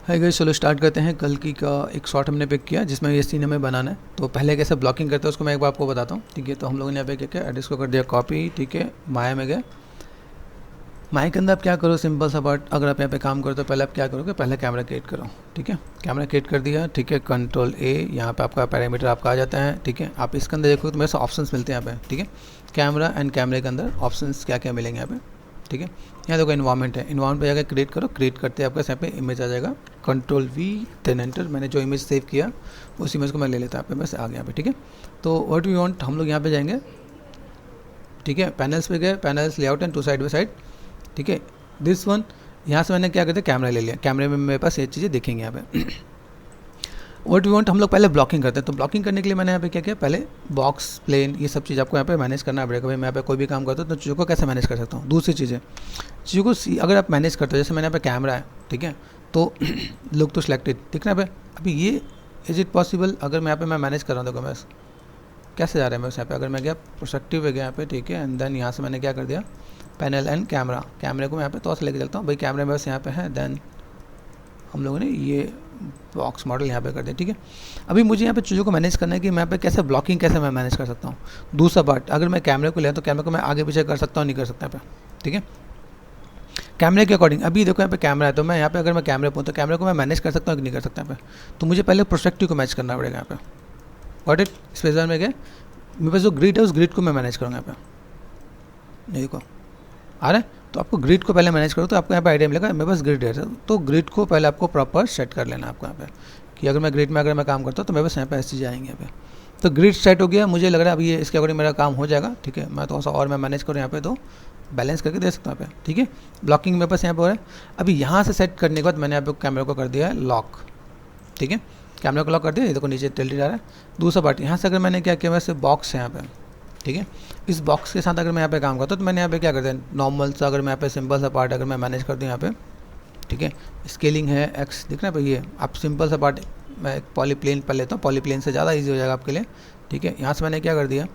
Hi guys, चलो start करते हैं। कल की का एक शॉट हमने पिक किया जिसमें ये सीन हमें बनाना है। तो पहले कैसे ब्लॉकिंग करते हैं उसको मैं एक बार आपको बताता हूँ, ठीक है। तो हम लोगों ने यहाँ पे क्या किया, एड्रेस को कर दिया कॉपी, ठीक है। माया में गए, माया के अंदर आप क्या करो, सिंपल सा बात, अगर आप यहाँ पे काम करो तो पहले आप क्या करोगे, पहले कैमरा क्रिएट करो, ठीक है। कैमरा क्रिएट कर दिया, ठीक है। कंट्रोल ए, यहाँ पे आपका पैरामीटर आपका आ जाता है, ठीक है। आप इसके अंदर देखोगे तो मेरे से ऑप्शंस मिलते हैं यहाँ पे, ठीक है। कैमरा एंड कैमरे के अंदर ऑप्शंस क्या क्या मिलेंगे यहाँ पे, ठीक है। यहाँ देखो इन्वायरमेंट है, इन्वायरमेंट पे जाकर क्रिएट करो। क्रिएट करते आपका यहाँ पे इमेज आ जाएगा, कंट्रोल वी देन एंटर। मैंने जो इमेज सेव किया उस इमेज को मैं ले लेता हूँ, यहाँ पे बस आ गया यहाँ पे, ठीक है। तो व्हाट वी वांट, हम लोग यहाँ पे जाएंगे, ठीक है। पैनल्स पे गए, panels layout and two side by side, ठीक है। दिस वन, यहाँ से मैंने क्या करते कैमरा ले लिया, कैमरे में मेरे पास ये चीज़ें दिखेंगी यहाँ पे। व्हाट वी वांट, हम लोग पहले ब्लॉकिंग करते हैं। तो ब्लॉकिंग करने के लिए मैंने यहाँ पे क्या किया, पहले बॉक्स, प्लेन, ये सब चीज़ आपको यहाँ पे मैनेज करना पड़ेगा। भाई मैं यहाँ पे कोई भी काम करता हूँ तो चीज़ों को कैसे मैनेज कर सकता हूँ। दूसरी चीज़ें, चीज़ों को अगर आप मैनेज करते हो, जैसे मैंने यहाँ पे कैमरा है, ठीक है। तो लुक तो सिलेक्टेड दिख रहा है यहाँ पे। अभी ये इज़ इट पॉसिबल, अगर मैं यहाँ पे मैं मैनेज कर रहा हूँ, देखो मैं कैसे जा रहा है बस यहाँ पे। अगर मैं गया प्रोस्पेक्टिव पे गया यहाँ पे, ठीक है। एंड देन यहाँ से मैंने क्या कर दिया, पैनल एंड कैमरा, कैमरे को मैं यहाँ पे तो से लेके चलता हूँ। भाई कैमरे में बस यहाँ पे है, देन हम लोगों ने ये बॉक्स मॉडल यहाँ पे कर दिया, ठीक है। अभी मुझे यहाँ पे चीज़ों को मैनेज करना है कि मैं यहाँ पे कैसे ब्लॉकिंग कैसे मैं मैनेज कर सकता हूँ। दूसरा पार्ट, अगर मैं कैमरे को ले तो कैमरे को मैं आगे पीछे कर सकता हूँ, नहीं कर सकता यहाँ पे, ठीक है। कैमरे के अकॉर्डिंग, अभी देखो यहाँ पे कैमरा है तो मैं यहाँ पे अगर मैं कैमरे पर हूँ तो कैमरे को मैं मैनेज कर सकता हूँ कि नहीं कर सकता यहाँ पे। तो मुझे पहले प्रोस्पेक्टिव को मैच करना पड़ेगा यहाँ पे। गॉट इट, स्पेस में गए, मेरे पास जो ग्रिड है उस ग्रिड को मैं मैनेज करूँगा यहाँ पे। देखो आ रहा है, तो आपको ग्रिड को पहले मैनेज करो तो आपको यहाँ पे आइडिया मिलेगा। मेरे पास ग्रिड है तो ग्रिड को पहले आपको प्रॉपर सेट कर लेना आपको यहाँ पे, कि अगर मैं ग्रिड में अगर मैं काम करता हूँ तो मेरे पास यहाँ पे ऐसी चीज़ें आएंगी यहाँ पे। तो ग्रिड सेट हो गया, मुझे लग रहा है अभी ये इसके अकॉर्डिंग मेरा काम हो जाएगा, ठीक है। मैं थोड़ा सा और मैं मैनेज करूँ यहाँ पे तो बैलेंस करके दे सकता हूँ यहाँ पे, ठीक है। ब्लॉकिंग मेरे पास यहाँ पे हो रहा है। अभी यहाँ से सेट करने के बाद मैंने यहाँ पे कैमरे को कर दिया है लॉक, ठीक है। कैमरा को लॉक कर दिया, ये देखो नीचे टिल्टेड आ रहा है। दूसरा पार्ट, यहाँ से अगर मैंने क्या किया, वैसे बॉक्स है यहाँ पे, ठीक है। इस बॉक्स के साथ अगर मैं यहाँ पे काम करता हूँ तो मैंने यहाँ पे क्या करते हैं, नॉर्मल सा अगर मैं यहाँ पे सिंपल सा पार्ट अगर मैं मैनेज कर दूँ यहाँ पे, ठीक है। स्केलिंग है एक्स, दिख रहा है भाई, ये आप सिंपल सा पार्ट मैं एक पॉलीप्लेन पर लेता हूँ, पॉलीप्लेन से ज़्यादा ईजी हो जाएगा आपके लिए, ठीक है। यहाँ से मैंने क्या कर दिया,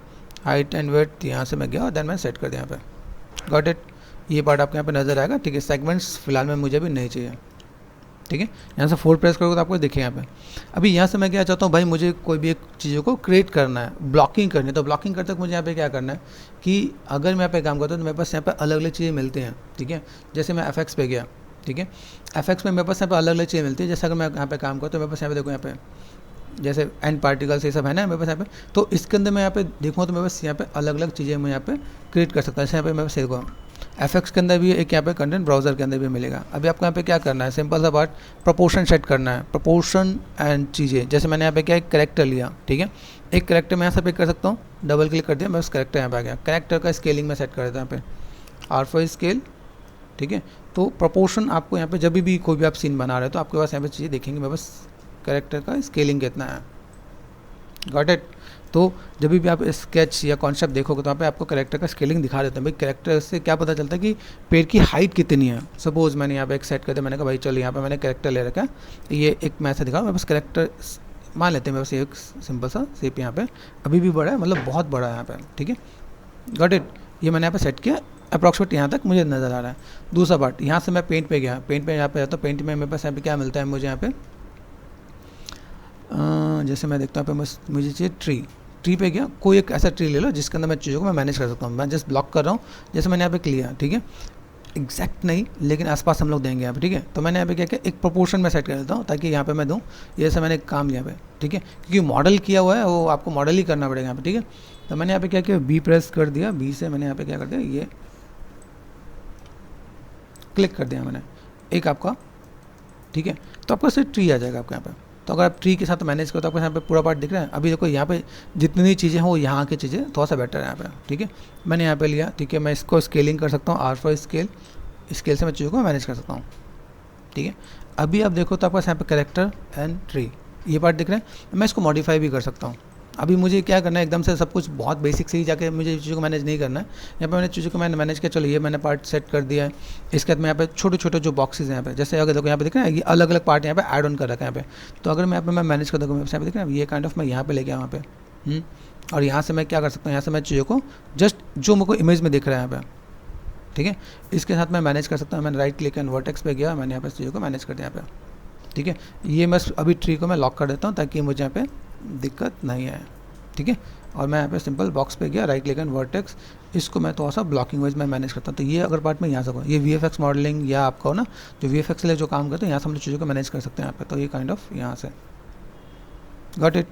हाइट एंड वेट, यहाँ से मैं गया और देन मैंने सेट कर दिया यहाँ पे। गॉट इट, ये पार्ट आपके यहाँ पे नज़र आएगा, ठीक है। सेगमेंट्स फिलहाल में मुझे भी नहीं चाहिए, ठीक है। यहाँ से 4 प्रेस करोगे तो आपको दिखेगा यहाँ पे। अभी यहाँ से मैं क्या चाहता हूँ, भाई मुझे कोई भी एक चीज़ों को क्रिएट करना है, ब्लॉकिंग करनी है। तो ब्लॉकिंग करते वक्त मुझे यहाँ पे क्या करना है कि अगर मैं यहाँ पे काम करता हूँ तो मेरे पास यहाँ पे अलग अलग चीज़ें मिलती हैं, ठीक है। जैसे मैं FX पे गया, ठीक है। FX में मेरे पास यहाँ पे अलग अलग चीज़ें मिलती है। जैसे अगर मैं यहाँ पे काम करता हूँ तो मेरे पास यहाँ पे देखो, यहाँ पे जैसे एंड पार्टिकल्स ये सब है ना मेरे पास यहाँ पे। तो इसके अंदर मैं यहाँ पे देखूँ तो मेरे पास यहाँ पे अलग अलग चीज़ें मैं यहाँ पे क्रिएट कर सकता हूँ। जैसे यहाँ पे मेरे पास देखो FX के अंदर भी एक यहाँ पे कंटेंट ब्राउज़र के अंदर भी मिलेगा। अभी आपको यहाँ पे क्या करना है, सिंपल सा बात, प्रोपोर्शन सेट करना है, प्रोपोर्शन एंड चीज़ें। जैसे मैंने यहाँ पे क्या एक करेक्टर लिया, ठीक है। एक करेक्टर मैं यहाँ से पिक कर सकता हूँ, डबल क्लिक कर दिया, मैं उस करेक्टर यहाँ पे आ गया। करेक्टर का स्केलिंग में सेट कर देता हूँ यहाँ पे R5 स्केल, ठीक है। तो प्रोपोर्शन आपको यहाँ पे जब भी कोई भी आप सीन बना रहे हो तो आपके पास यहाँ पे चीज़ें देखेंगे, मेरे पास करेक्टर का स्केलिंग कितना है। Got it. तो जब भी आप स्केच या कॉन्सेप्ट देखोगे तो वहाँ पे आपको कैरेक्टर का स्केलिंग दिखा देते हैं। भाई कैरेक्टर से क्या पता चलता है कि पेड़ की हाइट कितनी है। सपोज मैंने यहाँ पे एक सेट कर दिया, मैंने कहा भाई चलो यहाँ पे मैंने कैरेक्टर ले रखा है, ये एक मैं ऐसा दिखा, मैं बस कैरेक्टर मान लेते हैं, मैं बस एक सिंपल सा शेप यहाँ पे अभी भी बड़ा है, मतलब बहुत बड़ा है यहाँ पे, ठीक है। गॉट इट, ये मैंने यहाँ पे सेट किया, अप्रॉक्सीमेट यहाँ तक मुझे नज़र आ रहा है। दूसरा पार्ट, यहाँ से मैं पेंट पे गया, पेंट पे यहाँ पे जाता हूँ, पेंट में मेरे पास यहाँ पे क्या मिलता है मुझे यहाँ पे, जैसे मैं देखता हूँ बस मुझे चाहिए ट्री पे गया, कोई एक ऐसा ट्री ले लो जिसके अंदर मैं चीज़ों को मैं मैनेज कर सकता हूँ। मैं जस्ट ब्लॉक कर रहा हूँ, जैसे मैंने यहाँ पे क्लियर, ठीक है। एग्जैक्ट नहीं लेकिन आसपास हम लोग देंगे यहाँ पे, ठीक है। तो मैंने यहाँ पे क्या किया, एक प्रोपोर्शन में सेट कर देता हूँ ताकि यहाँ पे मैं दूँ, ये सब मैंने काम लिया पे, ठीक है। क्योंकि मॉडल किया हुआ है वो आपको मॉडल ही करना पड़ेगा यहाँ पे, ठीक है। तो मैंने यहाँ पे क्या किया, बी प्रेस कर दिया, बी से मैंने यहाँ पे क्या कर दिया, ये क्लिक कर दिया मैंने एक आपका, ठीक है। तो आपको सिर्फ ट्री आ जाएगा आपके यहाँ पे। तो अगर आप ट्री के साथ मैनेज करो तो आपको यहाँ पे पूरा पार्ट दिख रहा है। अभी देखो यहाँ पे जितनी चीज़ें हैं वो यहाँ की चीज़ें थोड़ा सा बेटर है यहाँ पे, ठीक है। मैंने यहाँ पे लिया, ठीक है। मैं इसको स्केलिंग कर सकता हूँ, R5 स्केल से मैं चीज़ों को मैनेज कर सकता हूँ, ठीक है। अभी आप देखो तो आपका यहाँ पे कैरेक्टर एंड ट्री ये पार्ट दिख रहा है, मैं इसको मॉडिफाई भी कर सकता हूँ। अभी मुझे क्या करना है, एकदम से सब कुछ बहुत बेसिक से ही जाके मुझे चीज़ों को मैनेज नहीं करना है। यहाँ पे मैंने चीज़ों को मैंने मैनेज किया, चलो ये मैंने पार्ट सेट कर दिया है। इसके बाद मैं यहाँ पे छोटे छोटे जो बॉक्सेस हैं यहाँ पे, जैसे अगर देखो यहाँ पे दिख रहा है ये अलग अलग पार्ट यहाँ पे ऐड ऑन कर रखा है यहाँ पे। तो अगर मैं यहाँ पे मैं मैनेज कर दूँगा, यहाँ पे दिख रहा है ये काइंड ऑफ मैं यहाँ पे लेके आऊँ यहाँ पे, और यहाँ से मैं क्या कर सकता हूँ, यहाँ से मैं चीज़ों को जस्ट जो मेरे को इमेज में दिख रहा है यहाँ पे, ठीक है, इसके साथ मैं मैनेज कर सकता हूँ। मैंने राइट क्लिक एंड वर्टेक्स पे गया, मैंने यहाँ पे चीज़ों को मैनेज कर दिया यहाँ पे, ठीक है। ये मैं अभी ट्री को मैं लॉक कर देता हूँ ताकि मुझे यहाँ पे दिक्कत नहीं आए, ठीक है। और मैं यहाँ पे सिंपल बॉक्स पे गया, राइट क्लिक एंड वर्टेक्स, इसको मैं थोड़ा सा ब्लॉकिंग वाइज मैं मैनेज करता हूँ। तो ये अगर पार्ट में यहाँ से करूँ, ये VFX मॉडलिंग या आपका हो ना जो VFX के लिए जो काम करते हैं, यहाँ से हम लोग चीज़ों को मैनेज कर सकते हैं यहाँ पे। तो ये काइंड ऑफ यहाँ से गॉट इट,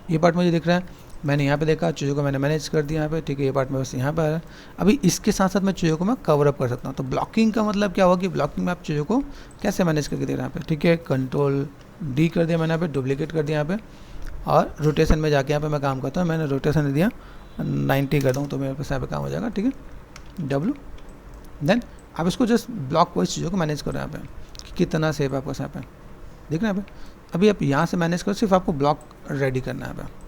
ये पार्ट मुझे दिख रहा है, मैंने यहाँ पे देखा, चीज़ों को मैंने मैनेज कर दिया यहाँ पे, ठीक है। ये पार्ट में बस यहाँ पे आ रहा है। अभी इसके साथ साथ मैं चीज़ों को मैं कवर अप कर सकता हूँ। तो ब्लॉकिंग का मतलब क्या हुआ कि ब्लॉकिंग में आप चीज़ों को कैसे मैनेज करके दे रहे हैं यहाँ पे, ठीक है। कंट्रोल D कर दिया मैंने यहाँ पे, डुप्लीकेट कर दिया यहाँ पे, और रोटेशन में जाके यहाँ पे मैं काम करता हूँ, मैंने रोटेशन दिया 90 कर दूँ तो मेरे पास यहाँ पे काम हो जाएगा, ठीक है। W देन आप इसको जस्ट ब्लॉक वाइज चीज़ों को मैनेज करो यहाँ पे कि कितना सेव आपको यहाँ पे दिख रहा है यहाँ पे। अभी आप यहाँ से मैनेज करो, सिर्फ आपको ब्लॉक रेडी करना है यहाँ पे,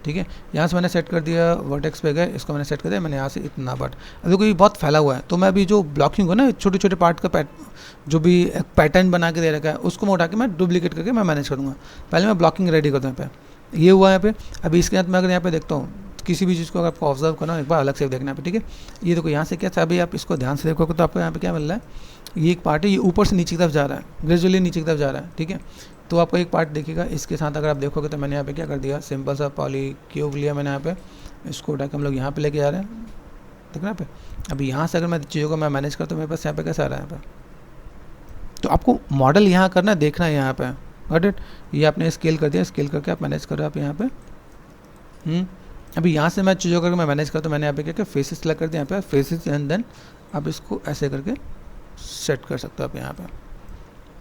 ठीक है। यहाँ से मैंने सेट कर दिया, वर्टेक्स पे गए, इसको मैंने सेट कर दिया, मैंने यहाँ से इतना पार्ट, अभी कोई बहुत फैला हुआ है तो मैं अभी जो ब्लॉकिंग हो ना छोटे छोटे पार्ट का जो भी एक पैटर्न बना के दे रखा है उसको मैं उठा के मैं डुप्लीकेट करके मैं मैनेज करूँगा। पहले मैं ब्लॉकिंग रेडी करता हूँ यहाँ पे, ये हुआ यहाँ पे। अभी इसके बाद मैं अगर यहाँ पे देखता हूँ किसी भी चीज़ को अगर आपको ऑब्जर्व करना हो एक बार अलग से देखना है, ठीक है। ये देखो यहाँ से क्या था, अभी आप इसको ध्यान से देखोगे तो आपको यहाँ पे क्या मिल रहा है, ये एक पार्ट है, ये ऊपर से नीचे की तरफ जा रहा है, ग्रेजुअली नीचे की तरफ जा रहा है, ठीक है। तो आपको एक पार्ट दिखेगा, इसके साथ अगर आप देखोगे तो मैंने यहाँ पे क्या कर दिया, सिंपल सा पॉली क्यूब लिया मैंने यहाँ पे, इसको उठा के हम लोग यहाँ पे लेके जा रहे हैं, देखना यहाँ पे। अभी यहाँ से अगर मैं चीज़ों को मैं मैनेज करता हूँ, मेरे पास यहाँ पे कैसा आ रहा है यहाँ पे। तो आपको मॉडल यहाँ करना है, देखना है यहाँ पे, गॉट इट। ये आपने स्केल कर दिया, स्केल करके आप मैनेज करो आप यहाँ पे। अभी यहाँ से मैं चीज़ों करके मैं मैनेज करता हूँ, मैंने यहाँ पे क्या क्या फेसेस सेलेक्ट कर दिया यहाँ पे, फेसेस एंड देन आप इसको ऐसे करके सेट कर सकते हो आप यहाँ पे।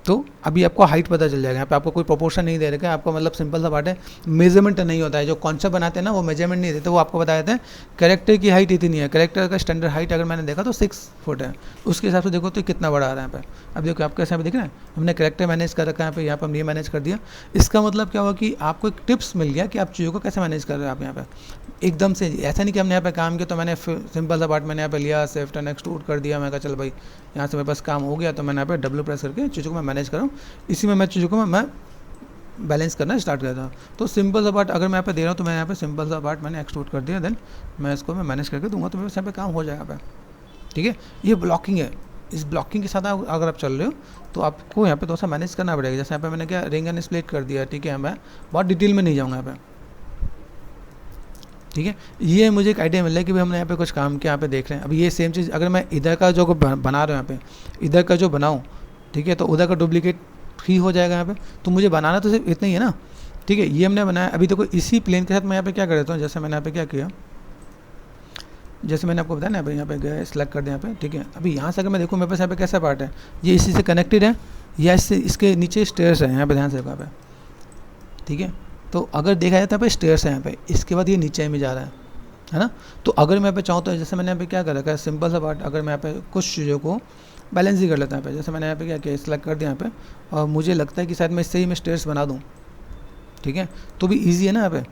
तो अभी आपको हाइट पता चल जाएगा, यहाँ पे आपको कोई प्रोपोर्शन नहीं दे रखा है, आपको मतलब सिंपल सा बात है, मेजरमेंट नहीं होता है। जो कॉन्सेप्ट बनाते हैं ना वो मेजरमेंट नहीं देते, वो आपको बता देते हैं कैरेक्टर की हाइट इतनी है, कैरेक्टर का स्टैंडर्ड हाइट अगर मैंने देखा तो 6 फुट है, उसके हिसाब से देखो तो कितना बड़ा आ रहा है यहाँ पे। अब देखो आपके यहाँ पे दिख रहा है, हमने कैरेक्टर मैनेज कर रखा है यहाँ पे हमने ये मैनेज कर दिया। इसका मतलब क्या हुआ कि आपको एक टिप्स मिल गया कि आप चीज़ों को कैसे मैनेज कर रहे हो आप यहाँ पे। एकदम से ऐसा नहीं कि हमने यहाँ पे काम किया तो मैंने सिंपल सा पार्ट मैंने यहाँ पे लिया, शिफ्ट एंड एक्सट्रूड कर दिया, मैं कहा चल भाई यहाँ से मेरे पास काम हो गया तो मैंने यहाँ पे W प्रेस करके चीज़ों को मैं मैनेज करूँ, इसी में मैं चीज़ों को मैं बैलेंस करना स्टार्ट करता हूँ। तो सिंपल सा पार्ट अगर मैं यहाँ पे दे रहा हूँ तो मैं यहाँ पे सिंपल सा पार्ट मैंने एक्सट्रूड कर दिया, देन मैं इसको मैं मैनेज करके दूंगा तो मेरे यहाँ पे काम हो जाएगा पे, ठीक है। ये ब्लॉकिंग है, इस ब्लॉकिंग के साथ अगर आप चल रहे हो तो आपको यहाँ पे थोड़ा सा मैनेज करना पड़ेगा। जैसे यहाँ पे मैंने क्या रिंग एंड स्प्लिट कर दिया, ठीक है, मैं बहुत डिटेल में नहीं जाऊँगा यहाँ पे, ठीक है। ये मुझे एक आइडिया मिल रहा है कि भाई हमने यहाँ पे कुछ काम किया, यहाँ पे देख रहे हैं। अभी ये सेम चीज़ अगर मैं इधर का जो बना रहा हूँ यहाँ पे, इधर का जो बनाऊँ, ठीक है, तो उधर का डुप्लीकेट ही हो जाएगा यहाँ पे। तो मुझे बनाना तो सिर्फ इतना ही है ना, ठीक है। ये हमने बनाया, अभी देखो इसी प्लेन के साथ मैं यहाँ पे क्या कर देता हूँ, जैसे मैंने यहाँ पे क्या किया, जैसे मैंने आपको बताया ना, यहाँ पे गया सेलेक्ट कर दिया यहाँ पे, ठीक है। अभी यहाँ से अगर मैं देखूँ मेरे पास यहाँ पे कैसा पार्ट है, ये इसी से कनेक्टेड है या इससे इसके नीचे स्टेयर्स है, यहाँ पे ध्यान से देखो यहाँ पे, ठीक है। तो अगर देखा जाए तो यहाँ पे स्टेयर्स है यहाँ पे, इसके बाद ये नीचे में जा रहा है ना। तो अगर मैं यहाँ पे चाहूँ तो जैसे मैंने यहाँ पे क्या कर रखा है, सिंपल सा पार्ट, अगर मैं यहाँ पे कुछ चीज़ों को बैलेंस ही कर लेता हूँ यहाँ पे, जैसे मैंने यहाँ पे क्या किया, सेलेक्ट कर दिया यहाँ पे, और मुझे लगता है कि शायद मैं इससे ही मैं स्टेयर्स बना दूँ, ठीक है, तो भी ईजी है ना यहाँ पे,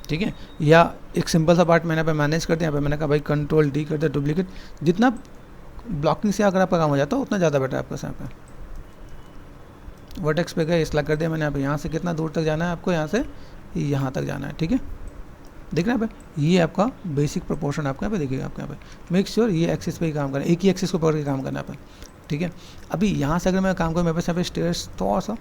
ठीक है। या एक सिंपल सा पार्ट मैंने यहाँ पे मैनेज कर दिया, यहाँ पे मैंने कहा भाई कंट्रोल D कर दिया, डुप्लीकेट। जितना ब्लॉकिंग से अगर आपका काम हो जाता है उतना ज़्यादा बेटर है आपका। यहाँ पे वर्टेक्स पे गए, सेलेक्ट कर दिया मैंने यहाँ पे, यहाँ से कितना दूर तक जाना है आपको, यहाँ से यहाँ तक जाना है, ठीक है। देख रहे हैं यहाँ पे, ये आपका बेसिक प्रोपोर्शन आपका यहाँ पे देखिएगा, आपके यहाँ पे मेक श्योर ये एक्सिस पे ही काम करना है, एक ही एक्सिस को पकड़ के काम करना है यहाँ पे, ठीक है। अभी यहाँ से अगर मैं काम करूँ, मेरे पास यहाँ पे स्टेयर्स थोड़ा सा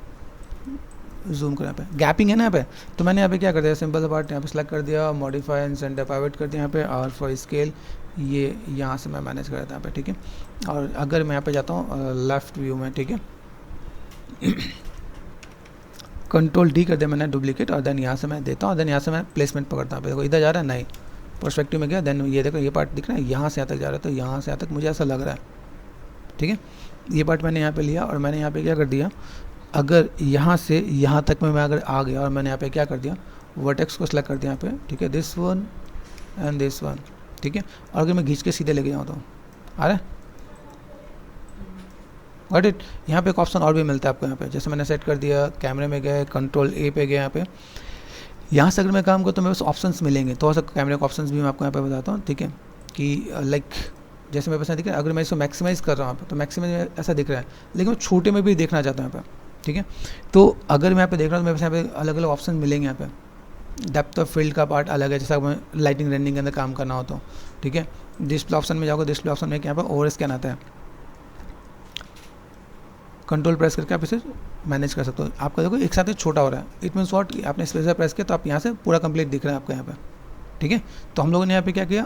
जूम कर, यहाँ पे गैपिंग है ना यहाँ पे, तो मैंने यहाँ पे क्या कर दिया, सिंपल सा पार्ट यहाँ पे सेलेक्ट कर दिया, मॉडिफाई एंड सेंटर पाइवट कर दिया यहाँ पे, और फॉर स्केल ये यहाँ से मैं मैनेज कर देता हूँ यहाँ पे, ठीक है। और अगर मैं यहाँ पे जाता हूँ लेफ्ट व्यू में, ठीक है, कंट्रोल D कर दिया मैंने, डुप्लीकेट, और देन यहाँ से मैं देता हूँ, देन यहाँ से मैं प्लेसमेंट पकड़ता हूँ। देखो इधर जा रहा है, नहीं पर्सपेक्टिव में गया, देन ये देखो ये पार्ट दिख रहा है, यहाँ से यहाँ तक जा रहा है, तो यहाँ से यहाँ तक मुझे ऐसा लग रहा है, ठीक है। ये पार्ट मैंने यहाँ पे लिया और मैंने यहाँ पे क्या कर दिया, अगर यहाँ से यहाँ तक में मैं अगर आ गया और मैंने यहाँ पे क्या कर दिया, वर्टेक्स को सेलेक्ट कर दिया यहाँ पे, ठीक है, this one and this one, ठीक है। और अगर मैं खींच के सीधे लेके जाऊँ तो आ रहा है, गॉट इट। यहाँ पे एक ऑप्शन और भी मिलता है आपको यहाँ पे, जैसे मैंने सेट कर दिया, कैमरे में गए, कंट्रोल A पे गए, यहाँ पे यहाँ से अगर मैं काम करूँ तो मेरे पास ऑप्शंस मिलेंगे, थोड़ा सा कैमरे के ऑप्शंस भी मैं आपको यहाँ पे बताता हूँ, ठीक है, कि लाइक जैसे मेरे पास दिख रहा है, अगर मैं इसको मैक्सिमाइज़ कर रहा हूँ यहाँ पे तो मैक्सिमाइज ऐसा दिख रहा है, लेकिन मैं छोटे में भी देखना चाहता हूँ यहाँ पे, ठीक है। तो अगर मैं यहाँ पे देख रहा हूँ तो मेरे पास यहाँ पे अलग अलग ऑप्शन मिलेंगे यहाँ पे। डेप्थ ऑफ फील्ड का पार्ट अलग है, जैसा मैं लाइटिंग रेंडरिंग के अंदर काम करना हो तो, ठीक है। डिस्प्ले ऑप्शन में जाओगे, डिस्प्ले ऑप्शन में यहाँ पर ओवर स्कैन आता है, कंट्रोल प्रेस करके आप इसे मैनेज कर सकते हो। आपका देखो एक साथ ही छोटा हो रहा है, इट मीन्स व्हाट, आपने स्पेस प्रेस किया तो आप यहाँ से पूरा कंप्लीट दिख रहा है आपको यहाँ पे, ठीक है। तो हम लोगों ने यहाँ पे क्या किया,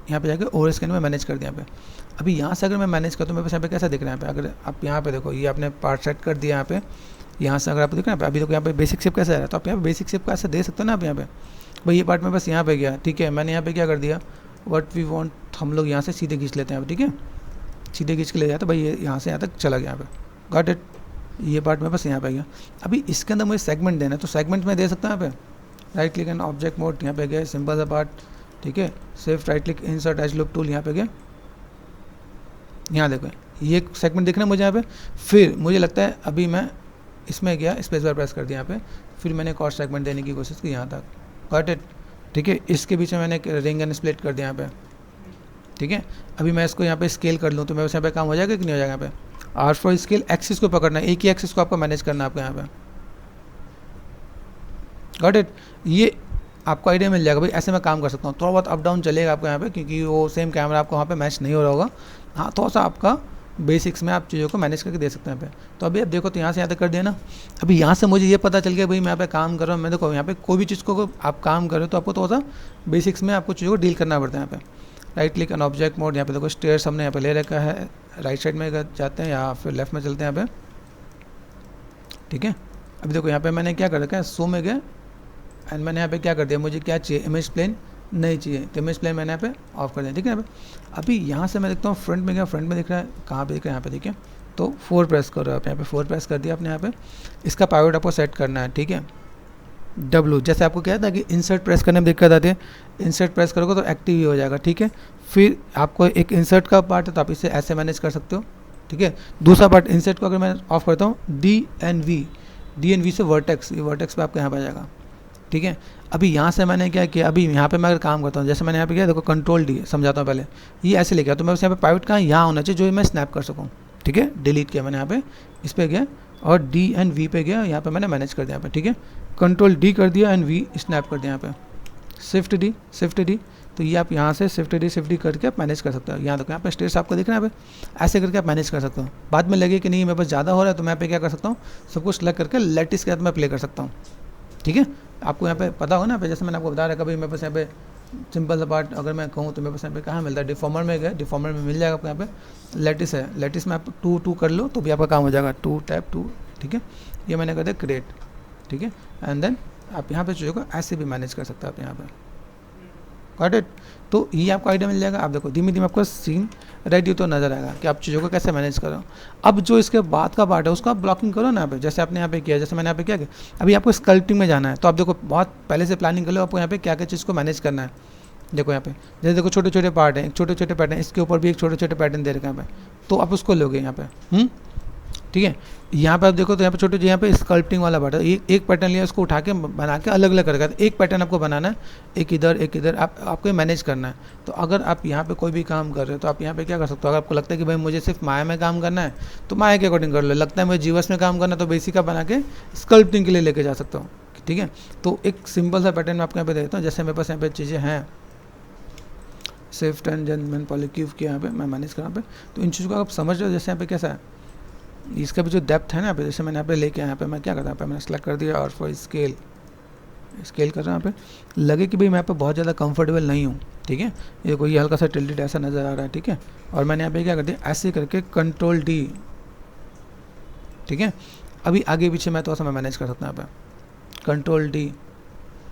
यहाँ पे जाके ओवर स्कैन में मैनेज कर दिया यहाँ पे। अभी यहाँ से अगर मैं मैनेज करता हूँ मेरे पास यहाँ पे कैसा दिख रहा है यहाँ पे, अगर आप यहाँ पे देखो ये आपने पार्ट सेट कर दिया यहाँ पे, यहाँ से अगर आप देख रहे हैं अभी देखो यहाँ पे बेसिक शेप कैसा है, तो आप यहाँ पे बेसिक शेप कैसे दे सकते हो ना आप यहाँ पे। भाई ये पार्ट में बस यहाँ पे गया, ठीक है, मैंने यहाँ पे क्या कर दिया, व्हाट वी वांट हम लोग यहाँ से सीधे खींच लेते हैं, ठीक है, सीधे खींच के ले जाते, भाई ये यहाँ से यहाँ तक चला गया यहाँ पे, गॉट इट। ये पार्ट में बस यहाँ पे गया। अभी इसके अंदर मुझे सेगमेंट देना है, तो सेगमेंट में दे सकता हूँ यहाँ पे, right click and object mode, यहाँ पे गया सिंपल सा पार्ट, ठीक है, सिर्फ right click insert as loop tool, यहाँ पे गया, यहाँ देखो ये सेगमेंट दिख रहा है मुझे यहाँ पे। फिर मुझे लगता है अभी मैं इसमें गया, स्पेस बार प्रेस कर दिया यहाँ पे, फिर मैंने एक और सेगमेंट देने की कोशिश की यहाँ तक, गॉट इट, ठीक है। इसके बीच में मैंने एक रिंग एंड स्प्लिट कर दिया यहाँ पे, ठीक है। अभी मैं इसको यहाँ पे स्केल कर लूँ तो मेरे यहाँ पे काम हो जाएगा कि नहीं हो जाएगा यहाँ पे। आर फॉर स्केल एक्सिस को पकड़ना है, एक ही एक्सिस को आपको मैनेज करना है आपको यहाँ पे, गॉट इट। ये आपको आइडिया मिल जाएगा भाई ऐसे मैं काम कर सकता हूँ। थोड़ा बहुत अप डाउन चलेगा आपको यहाँ पे क्योंकि वो सेम कैमरा आपको वहाँ पे मैच नहीं हो रहा होगा, हाँ थोड़ा सा आपका बेसिक्स में आप चीज़ों को मैनेज करके दे सकते हैं यहाँ पे। तो अभी आप देखो तो यहाँ से यहाँ तक कर दिया ना। अभी यहाँ से मुझे ये पता चल गया भाई मैं यहाँ पे काम कर रहा हूँ, मैं देखो यहाँ पे कोई भी चीज़ को आप काम कर रहे हो तो आपको थोड़ा सा बेसिक्स में आपको चीज़ों को डील करना पड़ता है यहाँ पे। Right click and object mode, यहाँ पे देखो स्टेयर्स हमने यहाँ पे ले रखा है, राइट साइड में जाते हैं या फिर लेफ्ट में चलते हैं यहाँ पे, ठीक है। अभी देखो यहाँ पे मैंने क्या कर रखा है, शो में गया एंड मैंने यहाँ पे क्या कर दिया, मुझे क्या चाहिए, इमेज प्लेन नहीं चाहिए तो इमेज प्लेन मैंने यहाँ पे ऑफ कर दिया, ठीक है। यहाँ पे अभी यहाँ से मैं देखता हूँ फ्रंट में गया, फ्रंट में दिख रहा है, कहाँ पे दिख रहा है यहाँ पे, ठीक है। तो 4 प्रेस करो आप, यहाँ पे 4 प्रेस कर दिया आपने यहाँ पे। इसका पाइवट आपको सेट करना है, ठीक है, W, जैसे आपको क्या था कि इंसर्ट प्रेस करने में दिक्कत आती है, इंसर्ट प्रेस करोगे तो एक्टिव ही हो जाएगा, ठीक है। फिर आपको एक इंसर्ट का पार्ट है तो आप इसे ऐसे मैनेज कर सकते हो, ठीक है। दूसरा पार्ट इंसर्ट को अगर मैं ऑफ करता हूँ D and V से वर्टेक्स, ये वर्टेक्स पे आपको यहाँ पे आ जाएगा, ठीक है। अभी यहाँ से मैंने क्या किया, अभी यहाँ पे मैं अगर काम करता हूँ, जैसे मैंने यहाँ पे किया देखो कंट्रोल D समझाता हूँ पहले, ये ऐसे लेके तो मैं यहाँ पे पाइवट कहाँ यहाँ होना चाहिए जो मैं स्नैप कर सकूँ, ठीक है। डिलीट किया मैंने यहाँ पे, इस पर गया और D and V पे गया, यहाँ पे मैंने मैनेज कर दिया यहाँ पे, ठीक है। कंट्रोल D कर दिया एंड V स्नैप कर दिया यहाँ पे, शिफ्ट D, तो ये आप यहाँ से शिफ्ट डी करके आप मैनेज कर सकते हो। यहाँ देखो यहाँ पे स्टेट्स आपको दिख रहा है यहाँ पे, ऐसे करके आप मैनेज कर सकते हो। बाद में लगे कि नहीं मेरे पास ज़्यादा हो रहा है तो मैं यहाँ पे क्या कर सकता हूँ, सब कुछ सेलेक्ट करके लेटिस के साथ मैं प्ले कर सकता हूँ, ठीक है। आपको यहाँ पे पता होगा ना पे, जैसे मैंने आपको बता रहा कभी मेरे पास यहाँ पे सिंपल सा पार्ट अगर मैं कहूँ तो मेरे पास यहाँ पे कहाँ मिलता है, डिफॉर्मर में गए, डिफॉर्मर में मिल जाएगा आपको यहाँ पे लेटिस है, लेटिस में आप 2 कर लो तो भी आपका काम हो जाएगा, 2 टैप 2, ठीक है। ये मैंने कर दिया क्रिएट, ठीक है। एंड देन आप यहाँ पे चीज़ों को ऐसे भी मैनेज कर सकते हैं आप यहाँ पे, गॉट इट। तो ये आपको आइडिया मिल जाएगा। आप देखो धीमे धीमे आपको सीन रेडी तो नज़र आएगा कि आप चीज़ों को कैसे मैनेज करो। अब जो इसके बाद का पार्ट है उसको आप ब्लॉकिंग करो ना यहाँ पे, जैसे आपने यहाँ पे किया, जैसे मैंने यहाँ पे क्या किया। अभी आपको स्कल्पटिंग में जाना है तो आप देखो बहुत पहले से प्लानिंग कर लो आपको यहाँ पे क्या क्या चीज़ को मैनेज करना है। देखो यहाँ पे जैसे देखो छोटे छोटे पार्ट हैं, छोटे छोटे पैटर्न, इसके ऊपर भी एक छोटे छोटे पैटर्न दे रखे हैं यहाँ पे, तो आप उसको लोगे यहाँ पे, ठीक है। यहाँ पे आप देखो तो यहाँ पे छोटे यहाँ पे स्कल्पटिंग वाला पार्ट है, एक पैटर्न लिया उसको उठा के बना के अलग अलग करके एक पैटर्न आपको बनाना है, एक इधर आपको मैनेज करना है। तो अगर आप यहाँ पे कोई भी काम कर रहे हो तो आप यहाँ पे क्या कर सकते हो, अगर आपको लगता है कि भाई मुझे सिर्फ माया में काम करना है तो माया के अकॉर्डिंग कर लो, लगता है मुझे जीवस में काम करना है तो बेसिक का बना के स्कल्पटिंग के लिए लेके जा सकता हूँ, ठीक है। तो एक सिंपल सा पैटर्न मैं आपको यहाँ पे देता हूँ। जैसे मेरे पास यहाँ पे चीज़ें हैं स्विफ्ट एंड मैंने पॉलीक्यूब के यहाँ पे मैं मैनेज कर यहाँ पे, तो इन चीज़ों को आप समझ रहे हो। जैसे यहाँ पे कैसा है इसका भी जो डेप्थ है ना यहाँ पे, जैसे मैंने यहाँ पे लेके यहाँ पे मैं क्या करता हूँ, यहाँ पे मैंने सेलेक्ट कर दिया और फॉर स्केल कर रहा हूँ यहाँ पे, लगे कि भाई मैं यहाँ पे बहुत ज़्यादा कंफर्टेबल नहीं हूँ, ठीक है। ये कोई हल्का सा टिल्टेड ऐसा नज़र आ रहा है, ठीक है। और मैंने यहाँ पे क्या कर दिया ऐसे करके कंट्रोल D, ठीक है। अभी आगे पीछे मैं थोड़ा सा मैं मैनेज कर सकता हूँ यहाँ पे, कंट्रोल D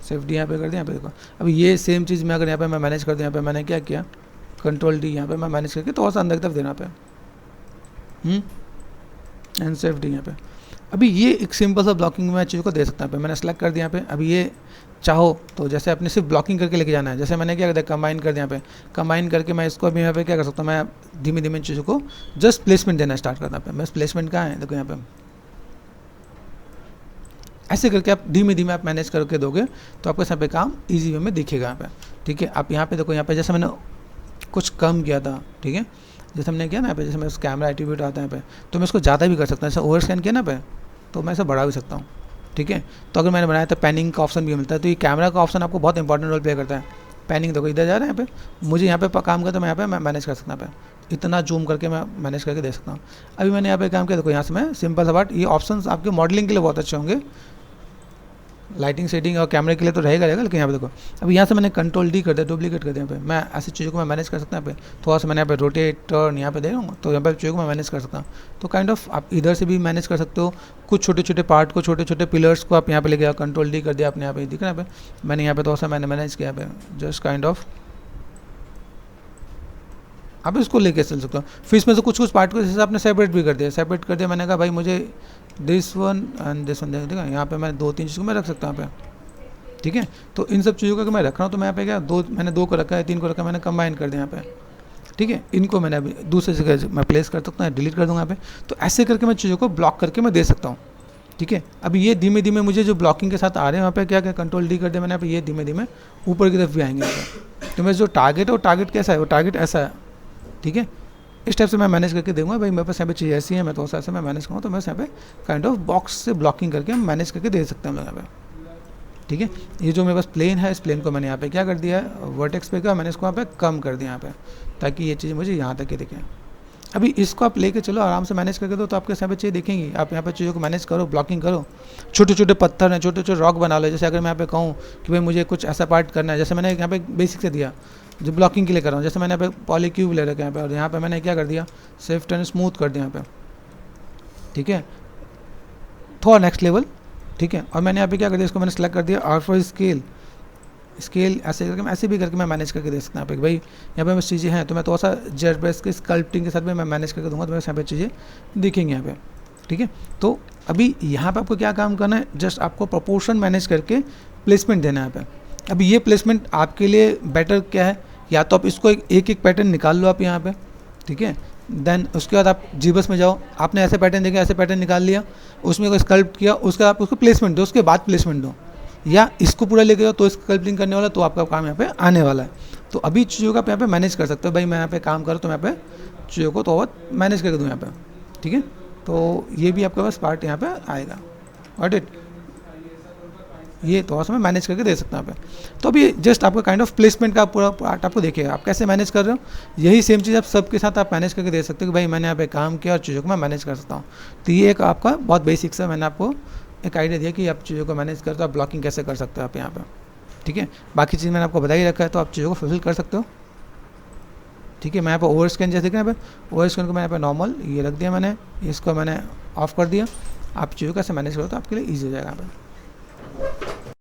शिफ्ट D यहाँ पे कर दिया। यहाँ पे देखो अभी ये सेम चीज़ मैं अगर यहाँ पे मैं मैनेज कर दिया, यहाँ पे मैंने क्या किया कंट्रोल D यहाँ पे मैं मैनेज करके थोड़ा सा अंदर की तरफ देना पे एंड सेफ D यहाँ पे। अभी ये एक सिंपल सा ब्लॉकिंग में चीज़ को दे सकता है। मैंने सेलेक्ट कर दिया यहाँ पे। अभी ये चाहो तो जैसे अपने सिर्फ ब्लॉकिंग करके लेके जाना है, जैसे मैंने क्या कर दिया कंबाइन कर दिया यहाँ पे, कंबाइन करके मैं इसको अभी यहाँ पे क्या कर सकता हूँ, मैं धीमे धीमे चीज़ों को जस्ट प्लेसमेंट देना स्टार्ट करता हूँ। मैं प्लेसमेंट कहाँ है देखो यहाँ पे, ऐसे करके आप धीमे धीमे आप मैनेज करके दोगे तो आपको यहाँ पे काम ईजी वे में दिखेगा यहाँ पे, ठीक है। आप यहाँ पे देखो, यहाँ पे जैसे मैंने कुछ कम किया था, ठीक है, जैसे हमने किया ना यहाँ पे, जैसे मैं कैमरा एट्रीब्यूट आता है यहाँ पे, तो मैं इसको ज़्यादा भी कर सकता हूँ। जैसे ओवर स्कैन किया ना पे तो मैं इसे बढ़ा भी सकता हूँ, ठीक है। तो अगर मैंने बनाया तो पैनिंग का ऑप्शन भी मिलता है। तो ये कैमरा का ऑप्शन आपको बहुत इंपॉर्टेंट रोल प्ले करता है। पैनिंग देखो इधर जा रहा है यहाँ पे, मुझे यहाँ पे काम करता मैं यहाँ पे मैनेज कर सकता हूँ, यहाँ पे इतना जूम करके मैं मैनेज करके दे सकता हूँ। अभी मैंने यहाँ पे काम किया, देखो यहाँ से मैं सिंपल सा बात, ये ऑप्शंस आपके मॉडलिंग के लिए बहुत अच्छे होंगे, लाइटिंग सेटिंग और कैमरे के लिए तो रहेगा, लेकिन यहाँ पे देखो अभी यहाँ से मैंने कंट्रोल डी कर दिया, डुप्लीकेट कर दिया, यहाँ पे मैं ऐसी चीज़ों को मैं मैनेज कर सकता हूँ। यहाँ पे थोड़ा सा मैंने यहाँ पे रोटेट टर्न यहाँ पे दे रहा हूँ, तो यहाँ पे चीज़ों को मैं मैनेज कर सकता हूँ। तो काइंड ऑफ आप इधर से भी मैनेज कर सकते हो, कुछ छोटे छोटे पार्ट को, छोटे छोटे पिलर्स को आप यहाँ पे ले गया, कंट्रोल डी कर दिया आपने, यहाँ पे दिख रहा है, यहाँ पे मैंने यहाँ पे थोड़ा सा मैंने मैनेज किया, यहाँ पे जस्ट काइंड ऑफ आप इसको लेके चल सकते हो। फिर इसमें से कुछ कुछ पार्ट को जैसे आपने सेपरेट भी कर दिया, सेपरेट कर दिया, मैंने कहा भाई मुझे this one and this one देखा, यहाँ पे मैं 2-3 चीज़ को मैं रख सकता हूँ यहाँ पे, ठीक है। तो इन सब चीज़ों का मैं रख रहा हूँ, तो मैं यहाँ पे क्या मैंने 2 को रखा है, 3 को रखा है, मैंने कंबाइन कर दिया यहाँ पे, ठीक है। इनको मैंने अभी दूसरे जगह मैं प्लेस कर सकता हूँ, डिलीट कर दूँगा यहाँ पे। तो ऐसे करके मैं चीज़ों को ब्लॉक करके मैं दे सकता हूँ, ठीक है। अभी ये धीमे धीमे मुझे जो ब्लॉकिंग के साथ आ रहे हैं वहाँ पे क्या क्या कंट्रोल डी कर दिया मैंने यहाँ पे, ये धीमे धीमे ऊपर की तरफ भी आएंगे यहाँ पे। तो मेरा जो टारगेट है वो टारगेट कैसा है, वो टारगेट ऐसा है, ठीक है। इस टाइप से मैं मैनेज करके दूंगा, भाई मेरे पास यहाँ पे चीज़ ऐसी है, मैं तो ऐसे मैं मैनेज करूँ, तो मैं यहाँ पे काइंड ऑफ बॉक्स से ब्लॉकिंग करके मैनेज करके दे सकता हूँ यहाँ पे, ठीक है। ये जो मेरे पास प्लेन है, इस प्लेन को मैंने यहाँ पे क्या कर दिया है, वर्टेक्स पे का मैंने इसको यहाँ पे कम कर दिया यहाँ पे, ताकि ये चीज़ मुझे यहाँ तक ही दिखें। अभी इसको आप लेके चलो आराम से मैनेज करके दो, तो आपके यहाँ पे चीज़ दिखेंगी। आप यहाँ पे चीज़ों को मैनेज करो, ब्लॉकिंग करो, छोटे छोटे पत्थर हैं, छोटे छोटे रॉक बना लो। जैसे अगर मैं यहाँ पे कहूँ कि भाई मुझे कुछ ऐसा पार्ट करना है, जैसे मैंने यहाँ पे बेसिक से दिया जो ब्लॉकिंग के लिए कर रहा हूँ, जैसे मैंने यहाँ पे पॉलीक्यूब ले रखा है यहाँ पे, और यहाँ पे मैंने क्या कर दिया, सेफ्ट एंड स्मूथ कर दिया यहाँ पे, ठीक है, थोड़ा नेक्स्ट लेवल, ठीक है। और मैंने यहाँ पे क्या कर दिया, इसको मैंने सेलेक्ट कर दिया आर स्केल, स्केल ऐसे करके मैं ऐसे भी करके मैं मैनेज करके दे सकता हूँ यहाँ पे, भाई यहाँ पे मैं चीज़ें हैं, तो मैं थोड़ा सा जेट बेस के स्कल्पटिंग के साथ में मैं मैनेज करके दूंगा, तो मेरे यहाँ पे चीज़ें दिखेंगी यहाँ पे, ठीक है। तो अभी यहाँ पे आपको क्या काम करना है, जस्ट आपको प्रोपोर्शन मैनेज करके प्लेसमेंट देना है यहाँ पे। अभी ये प्लेसमेंट आपके लिए बेटर क्या है, या तो आप इसको एक एक पैटर्न निकाल लो आप यहाँ पे, ठीक है। देन उसके बाद आप जीबस में जाओ, आपने ऐसे पैटर्न देखे, ऐसे पैटर्न निकाल लिया, उसमें कोई स्कल्प्ट किया, उसके आप उसको प्लेसमेंट दो, उसके बाद प्लेसमेंट दो, या इसको पूरा लेके जाओ तो स्कल्पटिंग करने वाला, तो आपका काम यहाँ पे आने वाला है। तो अभी चीज़ों का आप यहाँ पे मैनेज कर सकते हो, भाई मैं यहाँ पे काम करूँ तो मैं यहाँ पे चीज़ों को तो बहुत मैनेज करके दूँ यहाँ पे, ठीक है। तो ये भी आपके पास पार्ट यहाँ पे आएगा, गॉट इट। ये थोड़ा सा मैं मैनेज करके दे सकता हूँ यहाँ पे। तो अभी जस्ट आपका काइंड ऑफ प्लेसमेंट का पूरा पार्ट आपको देखिएगा, आप कैसे मैनेज कर रहे हो, यही सेम चीज़ आप सबके साथ आप मैनेज करके दे सकते हो कि भाई मैंने यहाँ पे काम किया और चीज़ों को मैं मैनेज कर सकता हूँ। तो ये एक आपका बहुत बेसिक सा मैंने आपको एक आइडिया दिया कि आप चीज़ों को मैनेज करते हो, आप ब्लॉकिंग कैसे कर सकते हो आप यहाँ पे, ठीक है। बाकी चीज़ मैंने आपको बता ही रखा है, तो आप चीज़ों को फुलफिल कर सकते हो, ठीक है। मैं यहाँ पे ओवर स्कैन जैसे देख रहे हैं, यहाँ पे ओवर स्कैन को मैंने यहाँ पे नॉर्मल ये रख दिया, मैंने इसको मैंने ऑफ कर दिया। आप चीज़ों को कैसे मैनेज करो तो आपके लिए ईजी हो जाएगा यहाँ पे।